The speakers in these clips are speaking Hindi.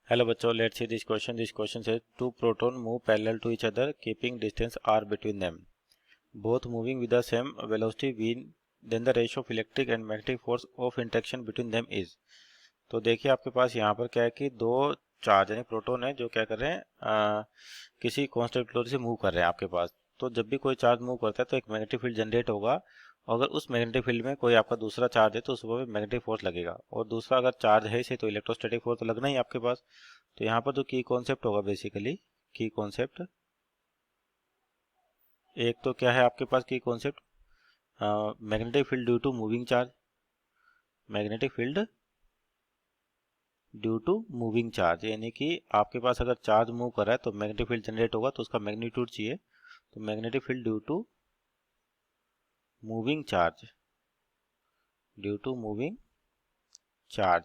Hello बच्चों, let's see this question. This question says two proton move parallel to each other, keeping distance r between them. Both moving with the same velocity v. Then the ratio of electric and magnetic force of interaction between them is. तो देखिए आपके पास यहाँ पर क्या है कि दो चार्ज यानी प्रोटोन है जो क्या कर रहे हैं किसी कांस्टेंट वेलोसिटी से मूव कर रहे हैं आपके पास। तो जब भी कोई चार्ज मूव करता है तो एक मैग्नेटिक फील्ड जनरेट होगा। अगर उस मैग्नेटिक फील्ड में कोई आपका दूसरा चार्ज है तो उस पर मैग्नेटिक फोर्स लगेगा, और दूसरा अगर चार्ज है इसे तो इलेक्ट्रोस्टैटिक फोर्स तो लगना ही आपके पास। तो यहाँ पर जो की कॉन्सेप्ट होगा बेसिकली की कॉन्सेप्ट, एक तो क्या है आपके पास की concept, magnetic field due to moving charge. Magnetic field due to moving charge यानी कि आपके पास अगर चार्ज मूव कर रहा है तो मैग्नेटिक फील्ड जनरेट होगा, तो उसका मैग्नीट्यूड चाहिए। तो magnetic field due to moving charge, due to moving charge.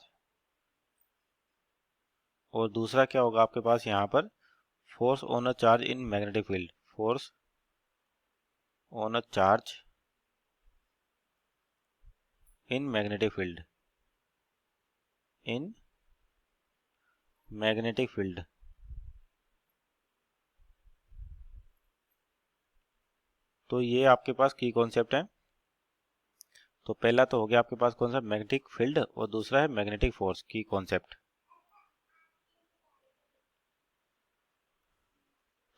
और दूसरा क्या होगा आपके पास यहाँ पर, force on a charge in magnetic field, force on a charge in magnetic field, in magnetic field. तो ये आपके पास की कॉन्सेप्ट है। तो पहला तो हो गया आपके पास कौन सा, मैग्नेटिक फील्ड, और दूसरा है मैग्नेटिक फोर्स की कॉन्सेप्ट।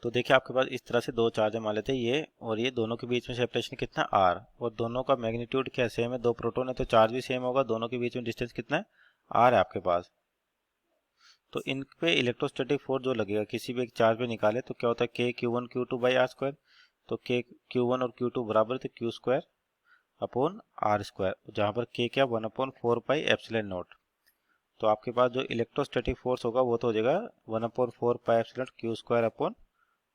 तो देखिए आपके पास इस तरह से दो चार्ज मान लेते हैं ये और ये, दोनों के बीच में सेपरेशन कितना आर, और दोनों का मैग्नीट्यूड क्या सेम है, दो प्रोटोन है तो चार्ज भी सेम होगा, दोनों के बीच में डिस्टेंस कितना है, आर है आपके पास। तो इन पे इलेक्ट्रोस्टैटिक फोर्स जो लगेगा किसी भी एक चार्ज पे निकाले तो क्या होता है, k q one q two by r square. तो के क्यू वन और क्यू टू बराबर थे q square upon r square, जहाँ पर के क्या 1/4 पाई एप्सिलॉन नॉट। तो आपके पास जो इलेक्ट्रोस्टैटिक फोर्स होगा वो तो हो जाएगा 1/4 pi epsilon q square upon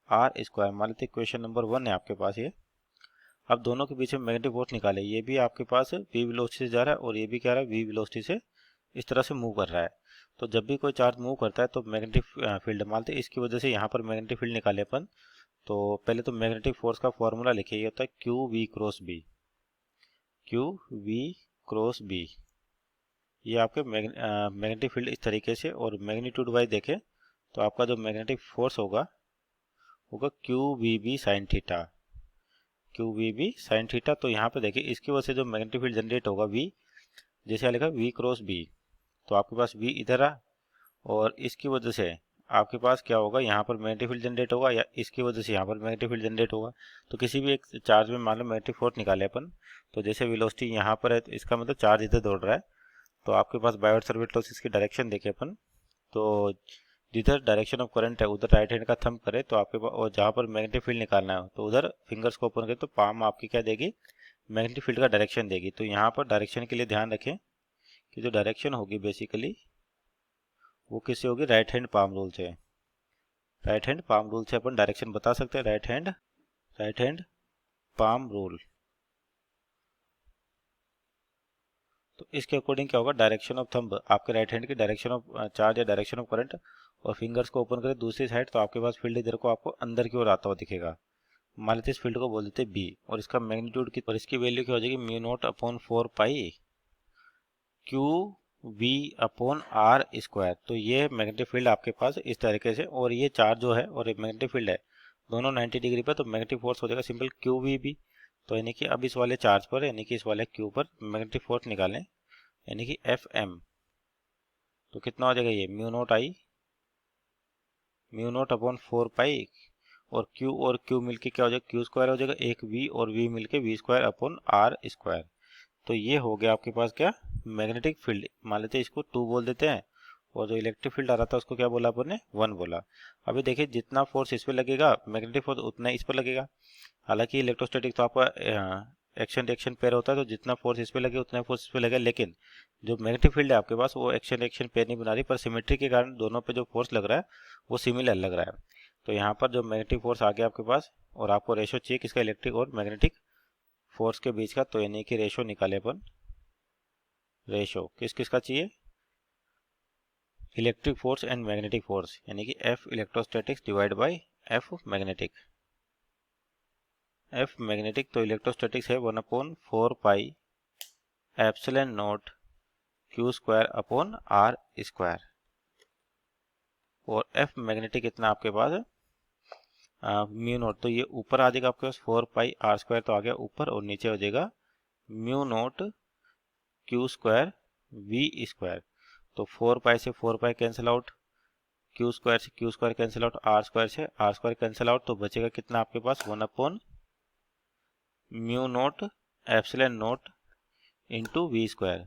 r square. मान लेते क्वेश्चन नंबर 1 है आपके पास ये। अब दोनों के बीच में मैग्नेटिक फोर्स निकाले, ये भी आपके पास वी वेलोसिटी से जा रहा है और ये भी क्या रहा है, वी वेलोसिटी से इस तरह से मूव कर रहा है। तो जब भी कोई चार्ज मूव करता है तो मैग्नेटिक फील्ड मानते हैं, इसकी वजह से यहाँ पर मैग्नेटिक फील्ड निकाले अपन। तो पहले तो मैग्नेटिक फोर्स का फॉर्मूला लिखिए, ये होता है q v cross B, q v cross B. ये आपके मैग्नेटिक फील्ड इस तरीके से, और मैग्नीट्यूड वाइज देखें तो आपका जो मैग्नेटिक फोर्स होगा होगा q v B sine theta, q v B sine theta. तो यहाँ पे देखिए इसकी वजह से जो मैग्नेटिक फील्ड जनरेट होगा वी, जैसे लिखा वी क्रॉस बी, तो आपके पास वी इधर आ, और इसकी वजह से आपके पास क्या होगा, यहाँ पर मैग्नेटिक फील्ड जनरेट होगा, या इसकी वजह से यहाँ पर मैग्नेटिक फील्ड जनरेट होगा। तो किसी भी एक चार्ज में मान लो मैग्नेटिक फोर्स निकाले अपन, तो जैसे वेलोसिटी यहाँ पर है तो इसका मतलब चार्ज इधर दौड़ रहा है। तो आपके पास बायोट सर्किट लॉस इसकी डायरेक्शन देखे अपन, तो जिधर डायरेक्शन ऑफ करंट है उधर राइट हैंड का थंब करे तो आपके पास, और जहाँ पर मैग्नेटिक फील्ड निकालना है तो उधर फिंगर्स को ओपन करे तो पाम आपकी क्या देगी, मैग्नेटिक फील्ड का डायरेक्शन देगी। तो यहाँ पर डायरेक्शन के लिए ध्यान रखें कि जो डायरेक्शन होगी बेसिकली वो किससे होगी, राइट हैंड पाम रूल से। राइट हैंड पाम रूल से अपन डायरेक्शन बता सकते हैं, राइट हैंड पाम रूल। तो इसके अकॉर्डिंग क्या होगा, डायरेक्शन ऑफ थंब आपके राइट हैंड की डायरेक्शन ऑफ चार्ज या डायरेक्शन ऑफ करंट, और फिंगर्स को ओपन करें दूसरी साइड तो आपके पास फील्ड इधर को आपको अंदर की ओर आता हुआ दिखेगा। मान लेते इस फील्ड को बोल देते बी, और इसका मैग्नीट्यूड की, और इसकी वैल्यू क्या हो जाएगी, mu naught upon 4 pi q v upon r square. तो ये मैग्नेटिक फील्ड आपके पास इस तरीके से, और ये चार्ज जो है और मैग्नेटिक फील्ड है दोनों 90 डिग्री पर, तो मैग्नेटिक फोर्स हो जाएगा सिंपल क्यू वी बी। तो यानी कि अब इस वाले चार्ज पर यानी कि इस वाले क्यू पर मैग्नेटिक फोर्स निकालें यानी कि एफ एम। तो कितना हो जाएगा ये, म्यू नोट अपॉन 4 पाई, और क्यू मिलके क्या हो जाएगा, क्यू स्क्वायर हो जाएगा, एक वी और वी मिलके v square upon r square. तो ये हो गया आपके पास क्या, मैग्नेटिक फील्ड। मान लेते हैं इसको 2 बोल देते हैं, और जो इलेक्ट्रिक फील्ड आ रहा था उसको क्या बोला अपन ने, 1 बोला। अभी देखिए जितना फोर्स इस पे लगेगा मैग्नेटिक फोर्स उतना इस पर लगेगा। हालांकि इलेक्ट्रोस्टैटिक तो आपका एक्शन रिएक्शन पेयर होता है, तो जितना फोर्स इस पे लगे उतना फोर्स इस पे लगेगा, लेकिन जो मैग्नेटिक फील्ड है आपके पास वो एक्शन रिएक्शन पेयर नहीं बना रही, पर सिमेट्री के कारण दोनों पे जो फोर्स लग रहा है वो सिमिलर लग रहा है। तो यहाँ पर जो मैग्नेटिक फोर्स आ गया आपके पास, और आपको रेशो चाहिए किसका, इलेक्ट्रिक और मैग्नेटिक फोर्स के बीच का, तो यानी कि रेशो निकाले अपन। रेशो किस किस का चाहिए, electric force and magnetic force, यानी कि F electrostatics divide by F magnetic. F magnetic तो इलेक्ट्रोस्टैटिक्स है 1/4 pi epsilon naught q square upon r square. और एफ मैग्नेटिक कितना आपके पास है म्यू नोट, तो ये ऊपर आ जाएगा आपके पास 4 पाई आर स्क्वायर, तो आ गया ऊपर, और नीचे हो जाएगा mu naught Q square V square. तो 4 पाई से 4 pi cancel out, Q square से Q square cancel out, R square से आर स्क्वायर कैंसिल आउट, तो बचेगा कितना आपके पास 1 mu naught epsilon naught into we square.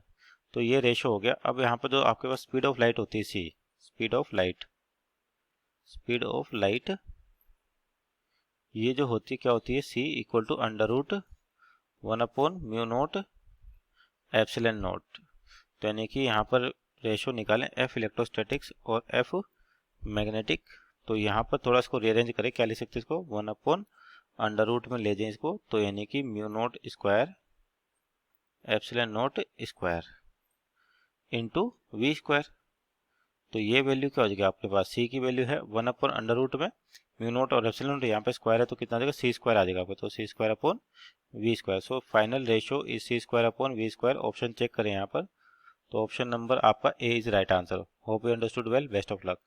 तो ये रेशो हो गया। अब यहाँ पर जो आपके पास स्पीड ऑफ लाइट होती है सी, स्पीड ऑफ लाइट ये जो होती है क्या होती है, C equal to under root mu naught epsilon naught. तो यानी कि यहाँ पर रेशो निकालें एफ इलेक्ट्रोस्टैटिक्स और एफ मैग्नेटिक। तो यहाँ पर थोड़ा इसको रीअरेंज करें, क्या लिख सकते हैं इसको, 1/अंडर रूट में ले जाएं इसको, तो यानी कि mu naught square epsilon naught square into we square. तो ये वैल्यू क्या हो जाएगी आपके पास, सी की वैल्यू है 1/अंडर रूट में म्यू नोट और एप्सिलॉन नोट, यहाँ पे स्क्वायर है तो कितना आ जाएगा, सी स्क्वायर आ जाएगा आपको, तो C square upon V square. So final ratio is C square upon V square. Option check करें यहाँ पर, तो ऑप्शन नंबर आपका A is right answer. Hope you understood well, best of luck.